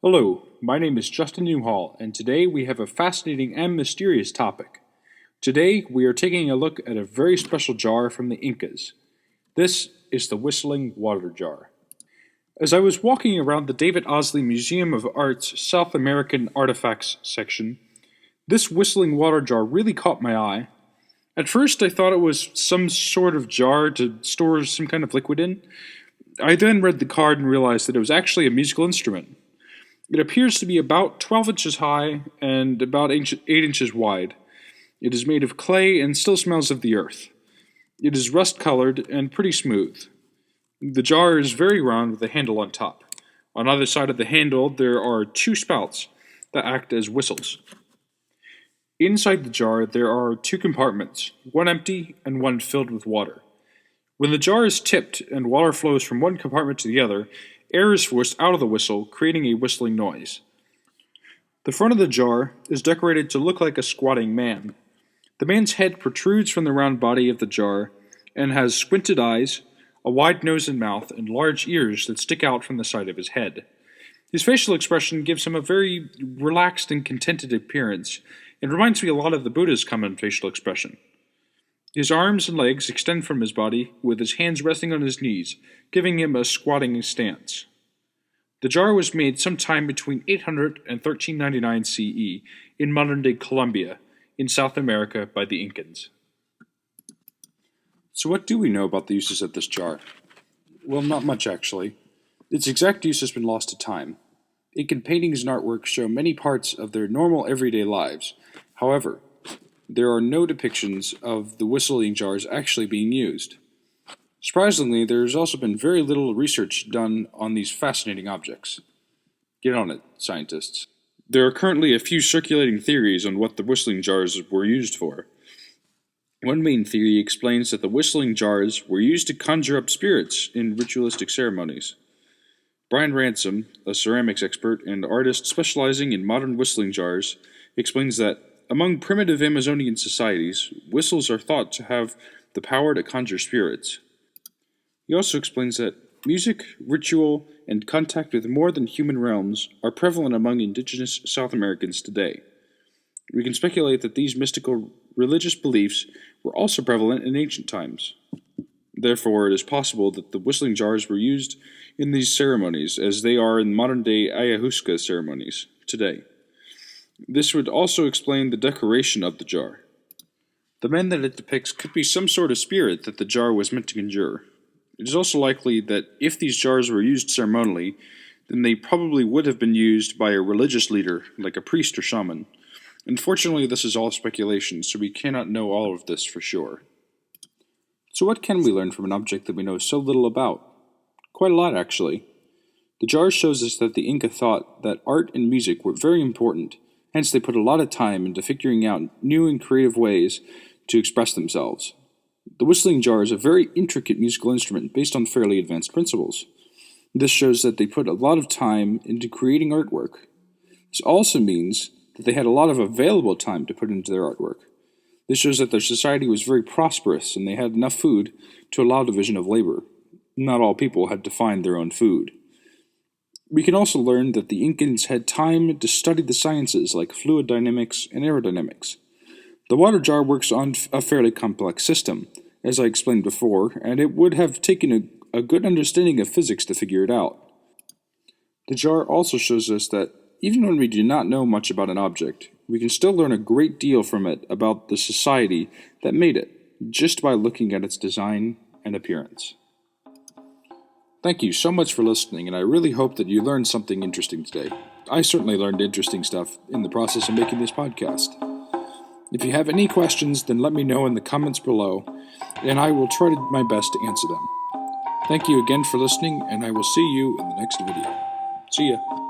Hello, my name is Justin Newhall, and today we have a fascinating and mysterious topic. Today we are taking a look at a very special jar from the Incas. This is the whistling water jar. As I was walking around the David Osley Museum of Art's South American Artifacts section, this whistling water jar really caught my eye. At first I thought it was some sort of jar to store some kind of liquid in. I then read the card and realized that it was actually a musical instrument. It appears to be about 12 inches high and about 8 inches wide. It is made of clay and still smells of the earth. It is rust-colored and pretty smooth. The jar is very round with a handle on top. On either side of the handle there are two spouts that act as whistles. Inside the jar there are two compartments, one empty and one filled with water. When the jar is tipped and water flows from one compartment to the other, air is forced out of the whistle, creating a whistling noise. The front of the jar is decorated to look like a squatting man. The man's head protrudes from the round body of the jar and has squinted eyes, a wide nose and mouth, and large ears that stick out from the side of his head. His facial expression gives him a very relaxed and contented appearance and reminds me a lot of the Buddha's common facial expression. His arms and legs extend from his body, with his hands resting on his knees, giving him a squatting stance. The jar was made sometime between 800 and 1399 CE in modern-day Colombia, in South America, by the Incans. So what do we know about the uses of this jar? Well, not much actually. Its exact use has been lost to time. Incan paintings and artwork show many parts of their normal everyday lives. However, there are no depictions of the whistling jars actually being used. Surprisingly, there has also been very little research done on these fascinating objects. Get on it, scientists. There are currently a few circulating theories on what the whistling jars were used for. One main theory explains that the whistling jars were used to conjure up spirits in ritualistic ceremonies. Brian Ransom, a ceramics expert and artist specializing in modern whistling jars, explains that among primitive Amazonian societies, whistles are thought to have the power to conjure spirits. He also explains that music, ritual, and contact with more than human realms are prevalent among indigenous South Americans today. We can speculate that these mystical religious beliefs were also prevalent in ancient times. Therefore, it is possible that the whistling jars were used in these ceremonies as they are in modern-day ayahuasca ceremonies today. This would also explain the decoration of the jar. The man that it depicts could be some sort of spirit that the jar was meant to conjure. It is also likely that if these jars were used ceremonially, then they probably would have been used by a religious leader, like a priest or shaman. Unfortunately, this is all speculation, so we cannot know all of this for sure. So what can we learn from an object that we know so little about? Quite a lot, actually. The jar shows us that the Inca thought that art and music were very important. Hence, they put a lot of time into figuring out new and creative ways to express themselves. The whistling jar is a very intricate musical instrument based on fairly advanced principles. This shows that they put a lot of time into creating artwork. This also means that they had a lot of available time to put into their artwork. This shows that their society was very prosperous and they had enough food to allow division of labor. Not all people had to find their own food. We can also learn that the Incans had time to study the sciences like fluid dynamics and aerodynamics. The water jar works on a fairly complex system, as I explained before, and it would have taken a good understanding of physics to figure it out. The jar also shows us that even when we do not know much about an object, we can still learn a great deal from it about the society that made it, just by looking at its design and appearance. Thank you so much for listening, and I really hope that you learned something interesting today. I certainly learned interesting stuff in the process of making this podcast. If you have any questions, then let me know in the comments below, and I will try my best to answer them. Thank you again for listening, and I will see you in the next video. See ya.